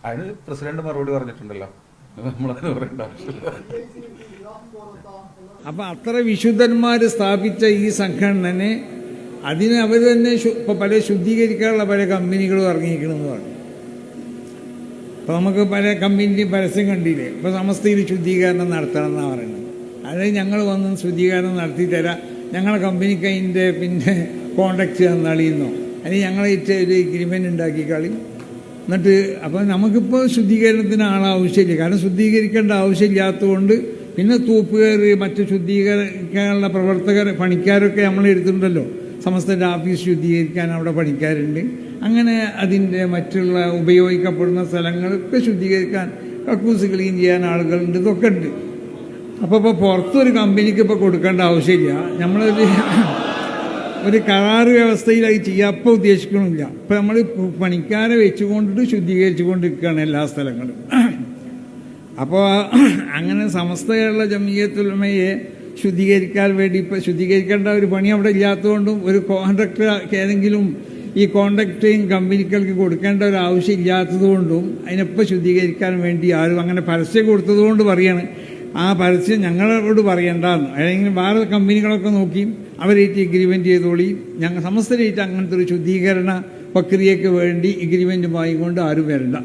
അതിന് പ്രസിഡന്റ് മറുപടി പറഞ്ഞിട്ടുണ്ടല്ലോ, നമ്മളതിന് പറയേണ്ട ആവശ്യമില്ല. അപ്പൊ അത്ര വിശുദ്ധന്മാര് സ്ഥാപിച്ച ഈ സംഘടനനെ അതിന് അവർ തന്നെ ഇപ്പൊ പല ശുദ്ധീകരിക്കാനുള്ള പല കമ്പനികളും ഇറങ്ങിയിരിക്കണമെന്ന് പറഞ്ഞു. അപ്പൊ നമുക്ക് പല കമ്പനി പരസ്യം കണ്ടില്ലേ, ഇപ്പൊ സമസ്തയിൽ ശുദ്ധീകരണം നടത്തണം എന്നാണ് പറയുന്നത്. അതായത് ഞങ്ങൾ വന്ന് ശുദ്ധീകരണം നടത്തി തരാം, ഞങ്ങളെ കമ്പനിക്ക് അതിൻ്റെ കോണ്ടാക്ട് തന്നാളിയെന്നോ അല്ലെങ്കിൽ ഞങ്ങളായിട്ട് ഒരു എഗ്രിമെന്റ് ഉണ്ടാക്കി കളി. എന്നിട്ട് അപ്പം നമുക്കിപ്പോൾ ശുദ്ധീകരണത്തിന് ആളാവശ്യമില്ല, കാരണം ശുദ്ധീകരിക്കേണ്ട ആവശ്യമില്ലാത്തതുകൊണ്ട് പിന്നെ തൂപ്പുകാർ മറ്റ് ശുദ്ധീകരിക്കാനുള്ള പ്രവർത്തകർ പണിക്കാരൊക്കെ നമ്മൾ എടുത്തിട്ടുണ്ടല്ലോ. സമസ്തയുടെ ഓഫീസ് ശുദ്ധീകരിക്കാൻ അവിടെ പണിക്കാരുണ്ട്. അങ്ങനെ അതിൻ്റെ മറ്റുള്ള ഉപയോഗിക്കപ്പെടുന്ന സ്ഥലങ്ങളൊക്കെ ശുദ്ധീകരിക്കാൻ കക്കൂസ് ക്ലീൻ ചെയ്യാൻ ആളുകളുണ്ട്, ഇതൊക്കെ ഉണ്ട്. അപ്പോൾ ഇപ്പോൾ പുറത്തൊരു കമ്പനിക്ക് ഇപ്പോൾ കൊടുക്കേണ്ട ആവശ്യമില്ല, ഒരു കരാറ് വ്യവസ്ഥയിലായി ചെയ്യാൻ ഇപ്പോൾ ഉദ്ദേശിക്കണില്ല. ഇപ്പം നമ്മൾ പണിക്കാരെ വെച്ചുകൊണ്ടിട്ട് ശുദ്ധീകരിച്ചു കൊണ്ടിരിക്കുകയാണ് എല്ലാ സ്ഥലങ്ങളും. അപ്പോൾ അങ്ങനെ സമസ്തയുള്ള ജമിയത്തുൽ ഉലമയെ ശുദ്ധീകരിക്കാൻ വേണ്ടി ഇപ്പം ശുദ്ധീകരിക്കേണ്ട ഒരു പണി അവിടെ ഇല്ലാത്തതുകൊണ്ടും ഒരു കോൺട്രാക്ടർ ഏതെങ്കിലും ഈ കോൺട്രാക്ടിങ് കമ്പനികൾക്ക് കൊടുക്കേണ്ട ഒരു ആവശ്യം ഇല്ലാത്തതുകൊണ്ടും അതിനെപ്പോൾ ശുദ്ധീകരിക്കാൻ വേണ്ടി ആരും അങ്ങനെ പരസ്യം കൊടുത്തതുകൊണ്ട് പറയാണ് ആ പരസ്യം ഞങ്ങളോട് പറയണ്ടെന്ന്. അല്ലെങ്കിൽ വേറെ കമ്പനികളൊക്കെ നോക്കി അവരായിട്ട് എഗ്രിമെന്റ് ചെയ്തോളി, ഞങ്ങൾ സമസ്തരായിട്ട് അങ്ങനത്തെ ഒരു ശുദ്ധീകരണ പ്രക്രിയയ്ക്ക് വേണ്ടി എഗ്രിമെന്റ് വാങ്ങിക്കൊണ്ട് ആരും വരണ്ട.